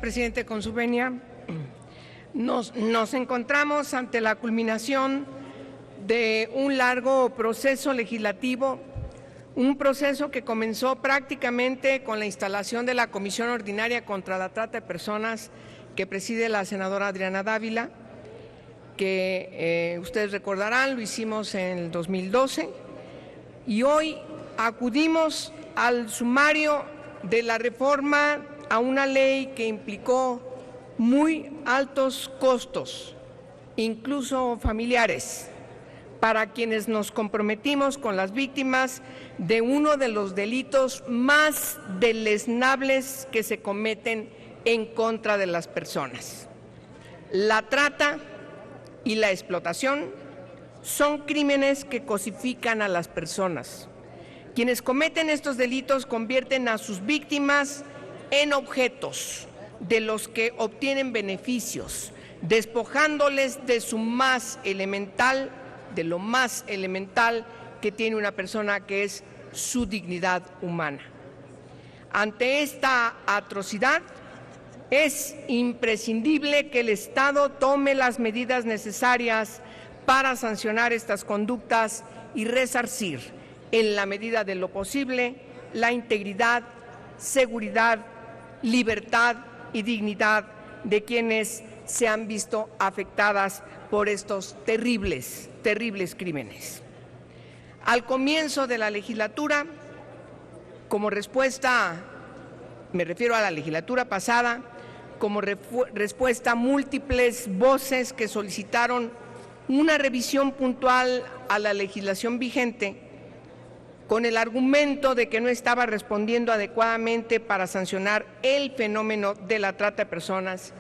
presidente, con su venia. Nos encontramos ante la culminación de un largo proceso legislativo, un proceso que comenzó prácticamente con la instalación de la Comisión Ordinaria contra la Trata de Personas que preside la senadora Adriana Dávila, que ustedes recordarán, lo hicimos en el 2012, y hoy acudimos al sumario de la reforma a una ley que implicó muy altos costos, incluso familiares, para quienes nos comprometimos con las víctimas de uno de los delitos más deleznables que se cometen en contra de las personas. La trata y la explotación son crímenes que cosifican a las personas. Quienes cometen estos delitos convierten a sus víctimas en objetos de los que obtienen beneficios, despojándoles de lo más elemental que tiene una persona, que es su dignidad humana. Ante esta atrocidad, es imprescindible que el Estado tome las medidas necesarias para sancionar estas conductas y resarcir, en la medida de lo posible, la integridad, seguridad, libertad y dignidad de quienes se han visto afectadas por estos terribles crímenes. Al comienzo de la legislatura, como respuesta, me refiero a la legislatura pasada, como respuesta a múltiples voces que solicitaron una revisión puntual a la legislación vigente, con el argumento de que no estaba respondiendo adecuadamente para sancionar el fenómeno de la trata de personas,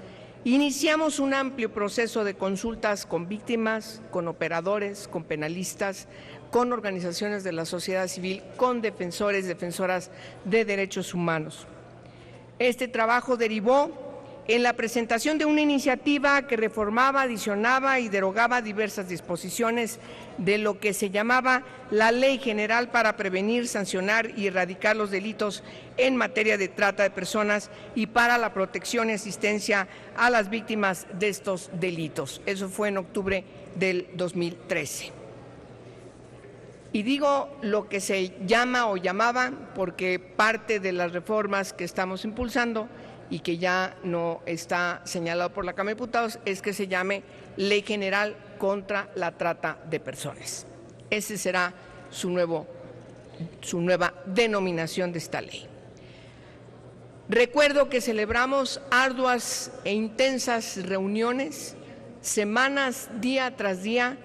iniciamos un amplio proceso de consultas con víctimas, con operadores, con penalistas, con organizaciones de la sociedad civil, con defensores, defensoras de derechos humanos. Este trabajo derivó en la presentación de una iniciativa que reformaba, adicionaba y derogaba diversas disposiciones de lo que se llamaba la Ley General para prevenir, sancionar y erradicar los delitos en materia de trata de personas y para la protección y asistencia a las víctimas de estos delitos. Eso fue en octubre del 2013. Y digo lo que se llama o llamaba porque parte de las reformas que estamos impulsando y que ya no está señalado por la Cámara de Diputados es que se llame Ley General contra la Trata de Personas. Ese será su nueva denominación de esta ley. Recuerdo que celebramos arduas e intensas reuniones, semanas, día tras día,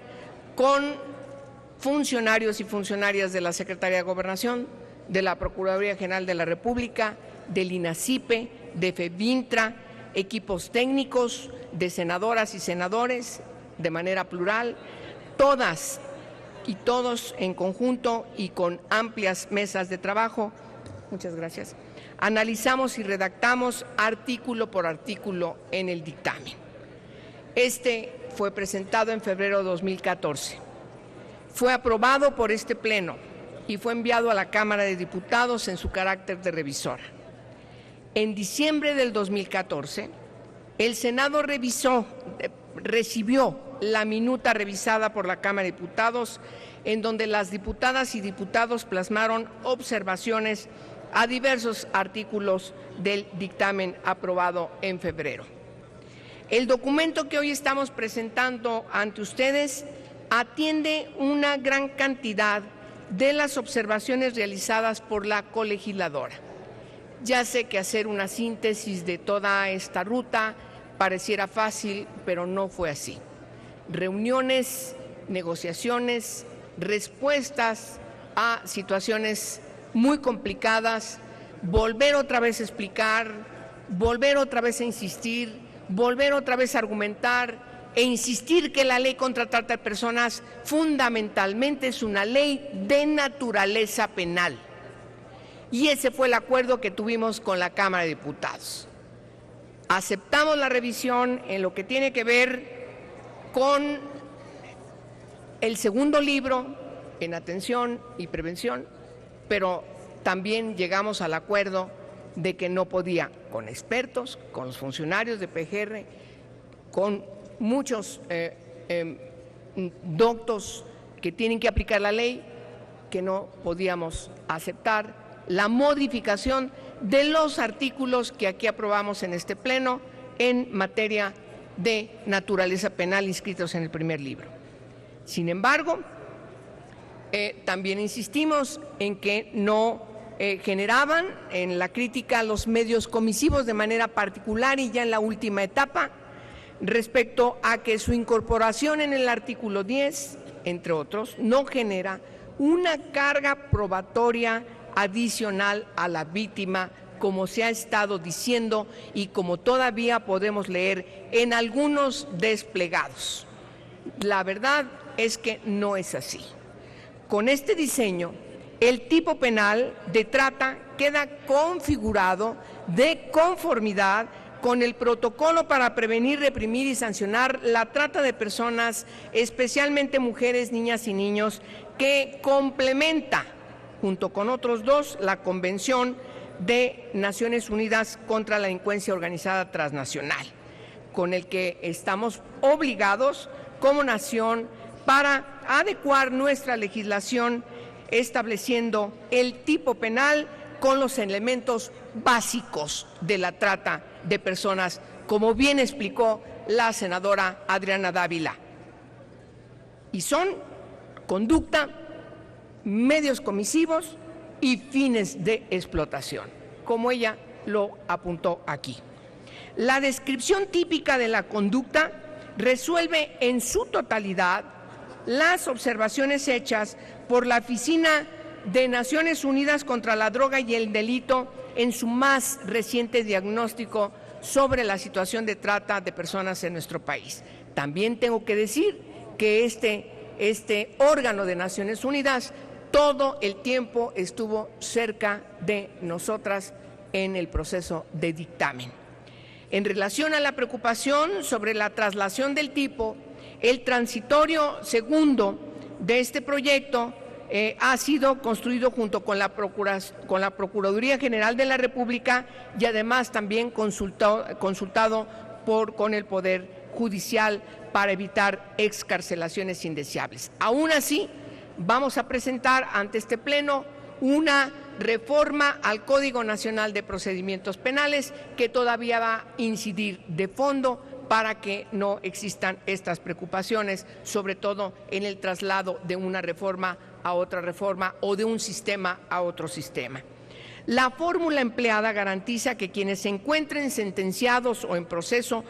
con funcionarios y funcionarias de la Secretaría de Gobernación, de la Procuraduría General de la República, del INACIPE, de FEBINTRA, equipos técnicos, de senadoras y senadores, de manera plural, todas y todos en conjunto y con amplias mesas de trabajo. Muchas gracias. Analizamos y redactamos artículo por artículo en el dictamen. Este fue presentado en febrero de 2014. Fue aprobado por este Pleno y fue enviado a la Cámara de Diputados en su carácter de revisora. En diciembre del 2014, el Senado recibió la minuta revisada por la Cámara de Diputados, en donde las diputadas y diputados plasmaron observaciones a diversos artículos del dictamen aprobado en febrero. El documento que hoy estamos presentando ante ustedes atiende una gran cantidad de las observaciones realizadas por la colegisladora. Ya sé que hacer una síntesis de toda esta ruta pareciera fácil, pero no fue así. Reuniones, negociaciones, respuestas a situaciones muy complicadas, volver otra vez a explicar, volver otra vez a insistir, volver otra vez a argumentar e insistir que la ley contra trata de personas fundamentalmente es una ley de naturaleza penal. Y ese fue el acuerdo que tuvimos con la Cámara de Diputados. Aceptamos la revisión en lo que tiene que ver con el segundo libro en atención y prevención, pero también llegamos al acuerdo de que no podía, con expertos, con los funcionarios de PGR, con muchos doctos que tienen que aplicar la ley, que no podíamos aceptar la modificación de los artículos que aquí aprobamos en este Pleno en materia de naturaleza penal inscritos en el primer libro. Sin embargo, también insistimos en que no generaban en la crítica los medios comisivos de manera particular y ya en la última etapa, respecto a que su incorporación en el artículo 10, entre otros, no genera una carga probatoria adicional a la víctima, como se ha estado diciendo y como todavía podemos leer en algunos desplegados. La verdad es que no es así. Con este diseño, el tipo penal de trata queda configurado de conformidad con el protocolo para prevenir, reprimir y sancionar la trata de personas, especialmente mujeres, niñas y niños, que complementa, junto con otros dos, la Convención de Naciones Unidas contra la Delincuencia Organizada Transnacional, con el que estamos obligados como nación para adecuar nuestra legislación estableciendo el tipo penal con los elementos básicos de la trata de personas, como bien explicó la senadora Adriana Dávila. Y son conducta, medios comisivos y fines de explotación, como ella lo apuntó aquí. La descripción típica de la conducta resuelve en su totalidad las observaciones hechas por la Oficina de Naciones Unidas contra la Droga y el Delito en su más reciente diagnóstico sobre la situación de trata de personas en nuestro país. También tengo que decir que este órgano de Naciones Unidas todo el tiempo estuvo cerca de nosotras en el proceso de dictamen. En relación a la preocupación sobre la traslación del tipo, el transitorio segundo de este proyecto ha sido construido junto con la Procuraduría General de la República y además también consultado con el Poder Judicial para evitar excarcelaciones indeseables. Aún así, vamos a presentar ante este Pleno una reforma al Código Nacional de Procedimientos Penales que todavía va a incidir de fondo para que no existan estas preocupaciones, sobre todo en el traslado de una reforma a otra reforma o de un sistema a otro sistema. La fórmula empleada garantiza que quienes se encuentren sentenciados o en proceso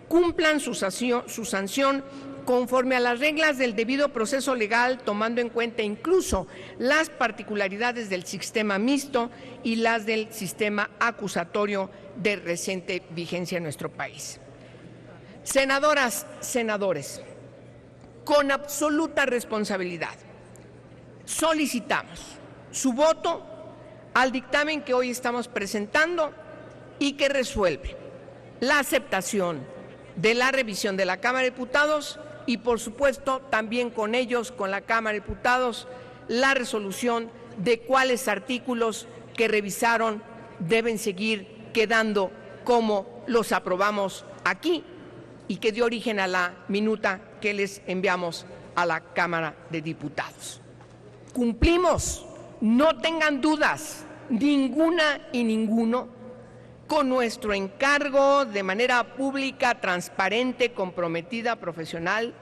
cumplan su sanción conforme a las reglas del debido proceso legal, tomando en cuenta incluso las particularidades del sistema mixto y las del sistema acusatorio de reciente vigencia en nuestro país. Senadoras, senadores, con absoluta responsabilidad, solicitamos su voto al dictamen que hoy estamos presentando y que resuelve la aceptación de la revisión de la Cámara de Diputados y, por supuesto, también con ellos, con la Cámara de Diputados, la resolución de cuáles artículos que revisaron deben seguir quedando como los aprobamos aquí y que dio origen a la minuta que les enviamos a la Cámara de Diputados. Cumplimos, no tengan dudas, ninguna y ninguno, con nuestro encargo de manera pública, transparente, comprometida, profesional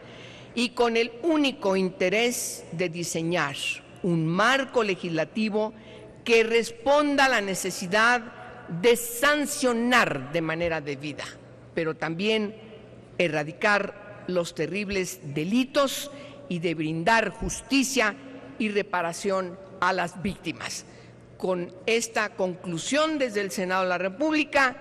y con el único interés de diseñar un marco legislativo que responda a la necesidad de sancionar de manera debida, pero también erradicar los terribles delitos y de brindar justicia y reparación a las víctimas. Con esta conclusión desde el Senado de la República,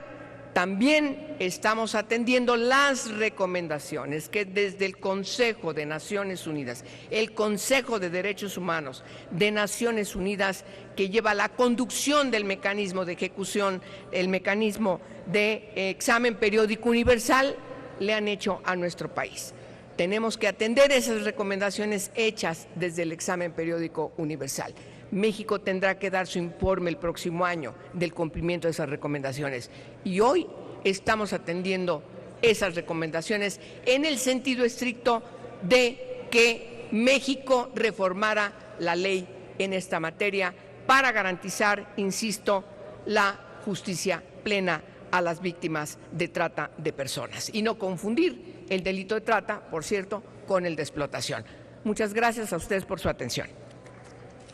también estamos atendiendo las recomendaciones que desde el Consejo de Naciones Unidas, el Consejo de Derechos Humanos de Naciones Unidas, que lleva la conducción del mecanismo de ejecución, el mecanismo de examen periódico universal, le han hecho a nuestro país. Tenemos que atender esas recomendaciones hechas desde el examen periódico universal. México tendrá que dar su informe el próximo año del cumplimiento de esas recomendaciones. Y hoy estamos atendiendo esas recomendaciones en el sentido estricto de que México reformara la ley en esta materia para garantizar, insisto, la justicia plena a las víctimas de trata de personas y no confundir el delito de trata, por cierto, con el de explotación. Muchas gracias a ustedes por su atención.